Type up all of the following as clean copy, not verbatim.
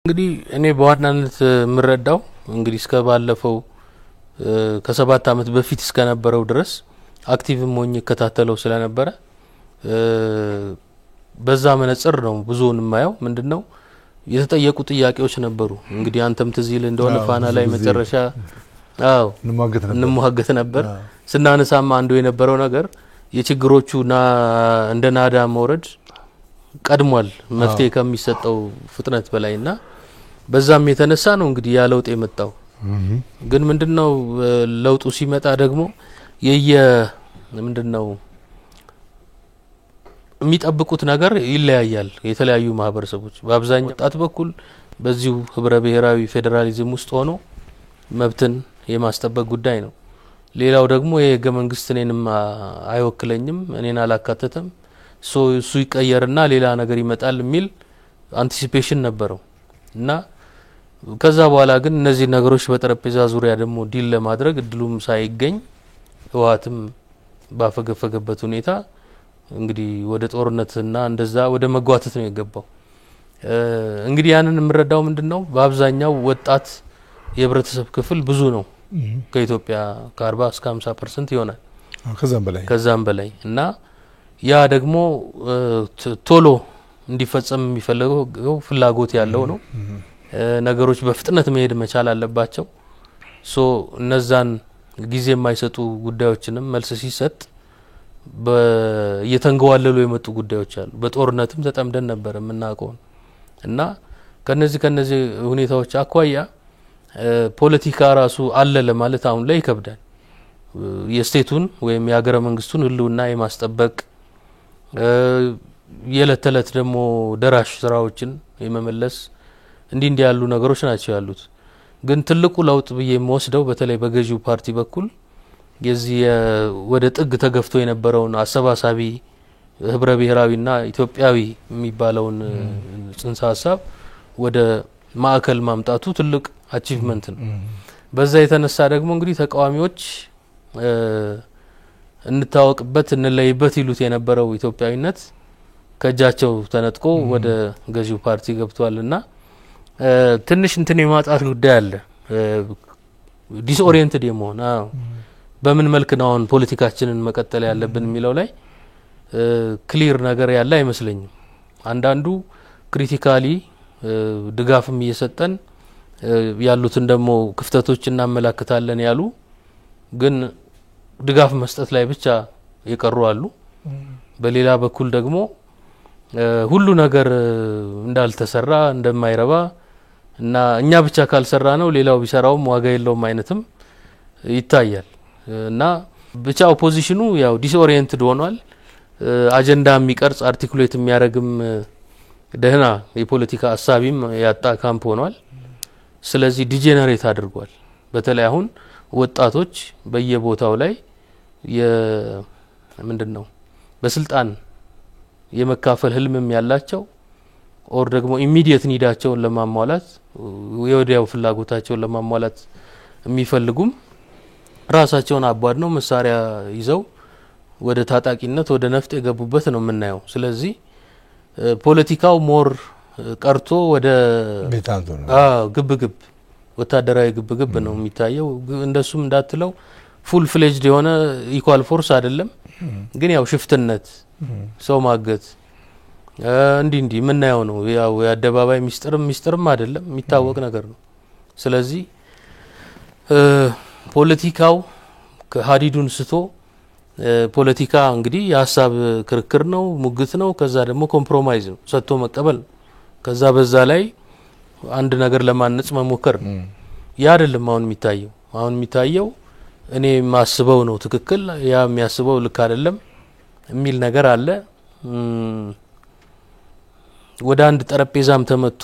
እንግዲህ እኔ በዋናነት ምረዳው እንግዲህ እስከ ባለፈው ከ7 አመት በፊት እስከ ነበረው ድረስ አክቲቭ ሞኝ ከተታተለው ስለነበረ በዛ መነጽር ነው ብዙውን ማየው ምንድነው የተጠየቁ ጥያቄዎች ነበሩ እንግዲህ አንተም ትዚል እንደሆነ ፋና ላይ መጨረሻ እንሟገት ነበር ስናነሳም አንዱ የነበረው ነገር የችግሮቹና እንደ ናዳ መውረድ ቀድሟል መፍትሄ ከሚሰጠው ፍጥነት በላይና በዛም የተነሳ ነው እንግዲህ ያ ለውጥ የመጣው ግን ምንድነው ለውጡ ሲመጣ ደግሞ ምንድነው የሚጠብቁት ነገር ይለያያል የተለያዩ ማህበረሰቦች በአብዛኛው ጣት በኩል በዚሁ ህብረ ብሔራዊ ፌደራሊዝም ውስጥ ሆኖ መብትን የማስጠበቅ ጉዳይ ነው ሌላው ደግሞ የህገ መንግስትኔንም አይወክለኝም እኔን አላካተተም እሱ ይቀየርና ሌላ ነገር ይመጣል የሚል አንቲሲፔሽን ነበረው እና ከዛ በኋላ ግን እነዚህ ነገሮች በጠረጴዛ ዙሪያ ደግሞ ዲል ለማድረግ እድሉም ሳይገኝ ህዋትም ባፈገፈገበት ሁኔታ እንግዲህ ወደ ጦርነትና እንደዛ ወደ መጓተት ነው የገባው እንግዲህ ያንን ምረዳው ምንድነው በአብዛኛው ወጣት የህብረተሰብ ክፍል ብዙ ነው ከኢትዮጵያ ከ40 እስከ 50% ይሆናል ከዛም በላይ እና ያ ደግሞ ቶሎ እንዲፈጸም የሚፈልገው ፍላጎት ያለው ነው ነገሮች በፍጥነት መሄድ መቻል አለባቸው እነዛን ጊዜ የማይሰጡ ጉዳዮችንም መልስ ሲሰጥ በየተንገዋለሉ የመጡ ጉዳዮች አሉ በጦርነትም ተጠምደን ነበር ምናቀው እና ከነዚህ ሁኔታዎች አኳያ ፖለቲካ ራሱ አለ ለማለት አሁን ላይ ይከብዳል የስቴቱን ወይም የሀገረ መንግስቱን ህልውና የማስጠበቅ የለተለት ደግሞ ደራሽ ስራዎችን የመመለስ እንዲህ ያሉ ነገሮች ናቸው ያሉት ግን ትልቁ ለውጥ በየመወስደው በተለይ በገዢው ፓርቲ በኩል የዚህ ወደ ጥግ ተገፍቶ የነበረውን አሰባሳቢ ህብረ ብሔራዊና ኢትዮጵያዊ የሚባለውን ጽንሰ ሐሳብ ወደ ማዕከል ማምጣቱ ትልቅ አቺቭመንት ነው በዛ የተነሳ ደግሞ እንግዲህ ተቃዋሚዎች እንታወቅበት እንለይበት ይሉት የነበረው ኢትዮጵያዊነት ከጃቸው ተነጥቆ ወደ ገዢው ፓርቲ ገብቷልና ትንሽ እንትን የማጣት ጉዳይ አለ ዲስኦሪየንትድ የመሆን በምን መልኩ ነው አሁን ፖለቲካችንን መቀጠል ያለብን የሚለው ላይ ክሊር ነገር ያለ አይመስለኝም አንዳንዱ ክሪቲካሊ ድጋፍም እየሰጠን ያሉትን ደግሞ ክፍተቶችና መላክታለን ያሉ ግን ድጋፍ መስጠት ላይ ብቻ የቀሩ አሉ በሌላ በኩል ደግሞ ሁሉ ነገር እንዳልተሰራ እንደማይረባ እና እኛ ብቻ ካልሰራ ነው ሌላው ቢሰራው ዋጋ የለውም አይነትም ይታያል እና ብቻ ኦፖዚሽኑ ያው ዲስኦሪየንትድ ሆኗል አጀንዳ የሚቀርጽ አርቲኩሌት የሚያረግም ደህና የፖለቲካ ሐሳቢም ያጣ ካምፕ ሆኗል ስለዚህ ዲጀነሬት አድርጓል በተለይ አሁን ወጣቶች በየቦታው ላይ ምንድነው በስልጣን የመካፈል ህልምም ያላቸው ኦር ደግሞ ኢሚዲየት ኒዳቸውን ለማሟላት የወዲያው ፍላጎታቸውን ለማሟላት የሚፈልጉም ራሳቸውን አባድነው መሳሪያ ይዘው ወደ ታጣቂነት ወደ ነፍጥ የገቡበት ነው የምናየው ስለዚህ ፖለቲካው ሞር ቀርቶ ወደ ቤታንቶ ነው ግብግብ ወታደራዊ ግብግብ ነው የሚታየው እንደሱም እንዳትለው ፉል ፍሌጅድ የሆነ ኢኳል ፎርስ አይደለም ግን ያው ሽፍትነት ሰው ማገት እንዲህ ምናየው ነው ያው የአደባባይ ሚስጥርም አይደለም የሚታወቅ ነገር ነው ስለዚህ ፖለቲካው ከሃዲዱን ስቶ ፖለቲካ እንግዲህ የሐሳብ ክርክር ነው ሙግት ነው ከዛ ደግሞ ኮምፕሮማይዝ ነው ሰጥቶ መቀበል ከዛ በዛ ላይ አንድ ነገር ለማነጽ መሞከር ያ አይደለም አሁን የሚታየው እኔ ማስበው ነው ትክክል ያ የሚያስበው ልክ አይደለም የሚል ነገር አለ ወደ አንድ ጠረጴዛም ተመቶ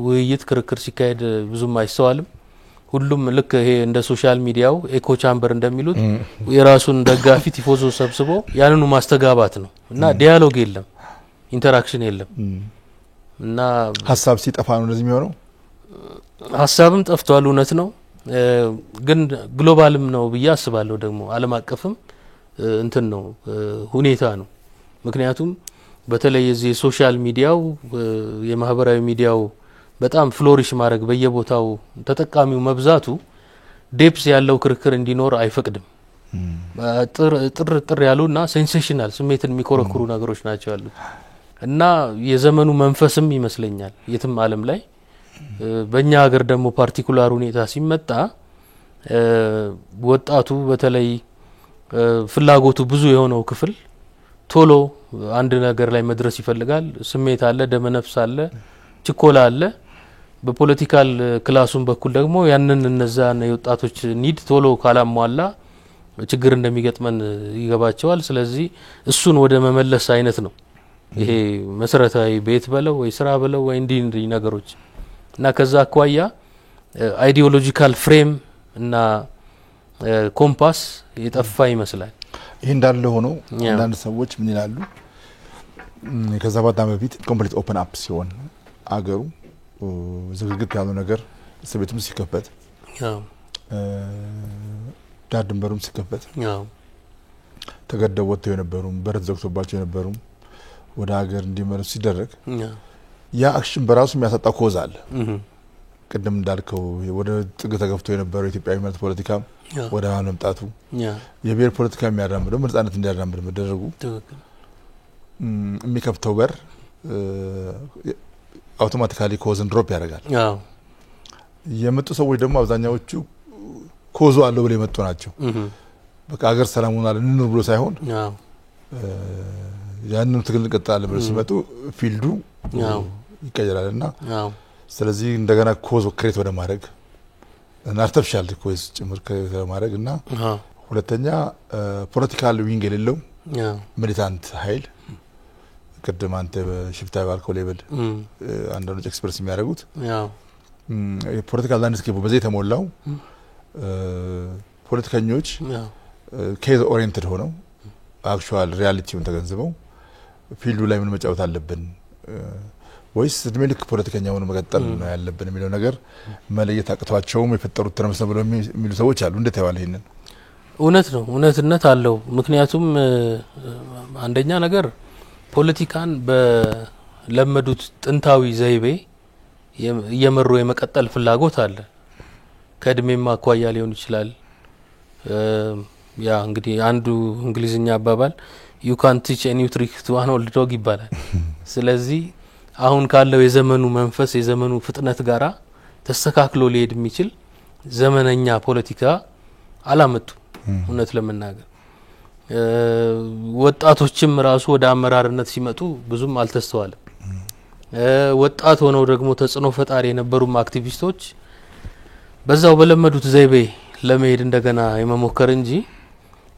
ውይይት ክርክር ሲካሄድ ብዙም አይስተዋልም ሁሉም ልክ ይሄ እንደ ሶሻል ሚዲያው ኤኮ ቻምበር እንደሚሉት የራሱን ደጋፊ ቲፎዞ ሰብስቦ ያንኑ ማስተጋባት ነው እና ዲያሎግ የለም ኢንተራክሽን የለም እና ሐሳብ ሲጠፋ ነው እንደዚህ የሚሆነው ሐሳብም ጠፍቷል እውነት ነው ግን ግሎባልም ነው በያስባለው ደግሞ ዓለም አቀፍም እንትን ነው ሁኔታ ነው ምክንያቱም በተለይ የዚህ ሶሻል ሚዲያው የማህበራዊ ሚዲያው በጣም ፍሎሪሽ ማድረግ በየቦታው ተጠቃሚው መብዛቱ ዴፕስ ያለው ክርክር እንዲኖር አይፈቅድም። ጥር ያሉና ሴንሴሽናል ስሜትን የሚኮረኩሩ ነገሮች ናቸው ያሉት እና የዘመኑ መንፈስም ይመስለኛል የትም ዓለም ላይ በእኛ ሀገር ደግሞ ፓርቲኩላር ሁኔታ ሲመጣ ወጣቱ በተለይ ፍላጎቱ ብዙ የሆነው ክፍል ቶሎ አንድ ነገር ላይ መድረስ ይፈልጋል። ስሜት አለ፣ ደመነፍስ አለ፣ ችኮላ አለ። በፖለቲካል ክላሱን በኩል ደግሞ ያንን እነዛን የወጣቶች ኒድ ቶሎ ካላሟላ ችግር እንደሚገጥመን ይገባቸዋል። ስለዚህ እሱን ወደ መመለስ አይነት ነው ይሄ መሰረታዊ ቤት በለው ወይ ስራ በለው ወይ እንዲ ነገሮች እና ከዛ አኳያ አይዲዮሎጂካል ፍሬም እና ኮምፓስ የጠፋ ይመስላል። ይሄ እንዳለ ሆኖ አንዳንድ ሰዎች ምን ይላሉ? ከዛ በጣም በፊት ኮምፕሊት ኦፕን አፕ ሲሆን አገሩ ዝግግት ያለው ነገር ሰቤቱም ሲከፈት ዳር ድንበሩም ሲከፈት ተገደው ወጥተው የነበሩም በረት ዘግቶባቸው የነበሩም ወደ ሀገር እንዲመለሱ ሲደረግ ያ አክሽን በራሱ የሚያሳጣ ኮዝ አለ። ቅድም እንዳልከው ወደ ጥግ ተገፍቶ የነበረው ኢትዮጵያዊ ማለት ፖለቲካ ወደ አሁን መምጣቱ የብሔር ፖለቲካ የሚያራምደው ነጻነት እንዲያራምድ መደረጉ የሚከፍተው በር አውቶማቲካሊ ኮዝን ድሮፕ ያደርጋል። የመጡ ሰዎች ደግሞ አብዛኛዎቹ ኮዙ አለው ብለው የመጡ ናቸው። በቃ ሀገር ሰላም ሆናል እንኑር ብሎ ሳይሆን ያንንም ትግል እንቀጥላለን ብለው ሲመጡ ፊልዱ ይቀየራልና ስለዚህ እንደገና ኮዝ ክሬት ወደ ማድረግ እና አርቲፊሻል ኮዝ ጭምር ክሬት ወደ ማድረግ እና ሁለተኛ ፖለቲካል ዊንግ የሌለው ሚሊታንት ኃይል ቅድም አንተ በሽፍታ ባልከው ሌቭል አንዳንዶች ኤክስፕረስ የሚያደርጉት የፖለቲካል ላንድስኬፕ በዚህ የተሞላው ፖለቲከኞች ኬዝ ኦሪየንትድ ሆነው አክቹዋል ሪያሊቲውን ተገንዝበው ፊልዱ ላይ ምን መጫወት አለብን ወይስ እድሜ ልክ ፖለቲከኛ ሆኖ መቀጠል ነው ያለብን የሚለው ነገር መለየት አቅቷቸውም የፈጠሩት ተረመሰ ብለው የሚሉ ሰዎች አሉ። እንዴት ያዋል? ይሄንን እውነት ነው፣ እውነትነት አለው። ምክንያቱም አንደኛ ነገር ፖለቲካን በለመዱት ጥንታዊ ዘይቤ የመሩ የመቀጠል ፍላጎት አለ። ከእድሜም አኳያ ሊሆን ይችላል። ያ እንግዲህ አንዱ እንግሊዝኛ አባባል you can't teach a new trick to an old dog ይባላል። ስለዚህ አሁን ካለው የዘመኑ መንፈስ የዘመኑ ፍጥነት ጋራ ተስተካክሎ ሊሄድ የሚችል ዘመነኛ ፖለቲካ አላመጡ። እውነት ለመናገር ወጣቶችም ራሱ ወደ አመራርነት ሲመጡ ብዙም አልተስተዋለም። ወጣት ሆነው ደግሞ ተጽዕኖ ፈጣሪ የነበሩም አክቲቪስቶች በዛው በለመዱት ዘይቤ ለመሄድ እንደገና የመሞከር እንጂ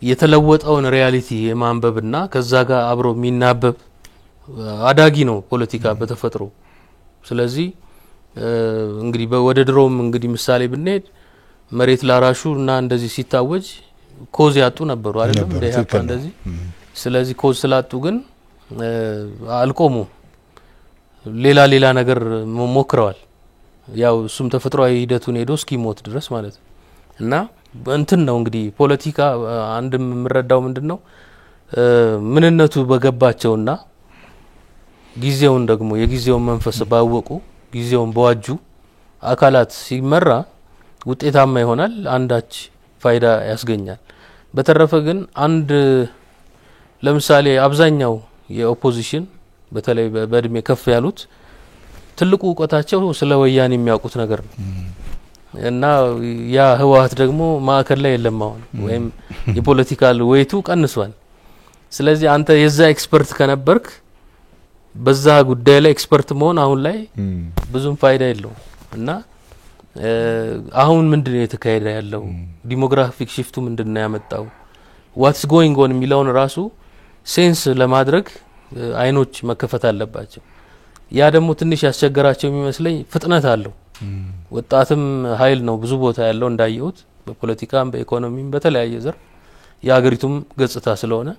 የተለወጠውን ሪያሊቲ የማንበብና ከዛ ጋር አብሮ የሚናበብ አዳጊ ነው ፖለቲካ በተፈጥሮ። ስለዚህ እንግዲህ ወደ ድሮም እንግዲህ ምሳሌ ብንሄድ መሬት ላራሹ እና እንደዚህ ሲታወጅ ኮዝ ያጡ ነበሩ አይደለም እንደያፋ እንደዚህ። ስለዚህ ኮዝ ስላጡ ግን አልቆሙ ሌላ ነገር ሞክረዋል። ያው እሱም ተፈጥሯዊ ሂደቱን ሄዶ እስኪሞት ድረስ ማለት እና እንትን ነው እንግዲህ ፖለቲካ አንድም ምረዳው ምንድነው ምንነቱ በገባቸውና ጊዜውን ደግሞ የጊዜውን መንፈስ ባወቁ ጊዜውን በዋጁ አካላት ሲመራ ውጤታማ ይሆናል፣ አንዳች ፋይዳ ያስገኛል። በተረፈ ግን አንድ ለምሳሌ አብዛኛው የኦፖዚሽን በተለይ በእድሜ ከፍ ያሉት ትልቁ ዕውቀታቸው ስለ ወያኔ የሚያውቁት ነገር ነው እና ያ ህወሓት ደግሞ ማዕከል ላይ የለም አሁን ወይም የፖለቲካል ዌይቱ ቀንሷል። ስለዚህ አንተ የዛ ኤክስፐርት ከነበርክ በዛ ጉዳይ ላይ ኤክስፐርት መሆን አሁን ላይ ብዙም ፋይዳ የለው እና አሁን ምንድነው የተካሄደ ያለው ዲሞግራፊክ ሽፍቱ ምንድነው ያመጣው what's going on የሚለውን ራሱ ሴንስ ለማድረግ አይኖች መከፈት አለባቸው። ያ ደግሞ ትንሽ ያስቸገራቸው የሚመስለኝ ፍጥነት አለው። ወጣትም ኃይል ነው ብዙ ቦታ ያለው እንዳየሁት በፖለቲካም በኢኮኖሚም በተለያየ ዘርፍ የሀገሪቱም ገጽታ ስለሆነ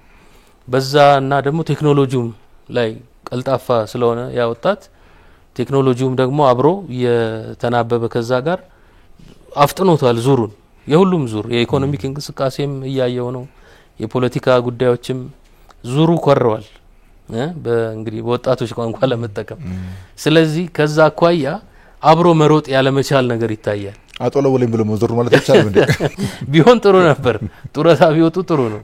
በዛ እና ደግሞ ቴክኖሎጂውም ላይ ቀልጣፋ ስለሆነ ያ ወጣት ቴክኖሎጂውም ደግሞ አብሮ የተናበበ ከዛ ጋር አፍጥኖታል ዙሩን የሁሉም ዙር የኢኮኖሚክ እንቅስቃሴም እያየው ነው። የፖለቲካ ጉዳዮችም ዙሩ ቆረዋል በእንግዲህ በወጣቶች ቋንቋ ለመጠቀም። ስለዚህ ከዛ አኳያ አብሮ መሮጥ ያለ መቻል ነገር ይታያል አጦለወለኝ ብሎ መዞር ማለት አይቻልም እንዴ ቢሆን ጥሩ ነበር ጡረታ ቢወጡ ጥሩ ነው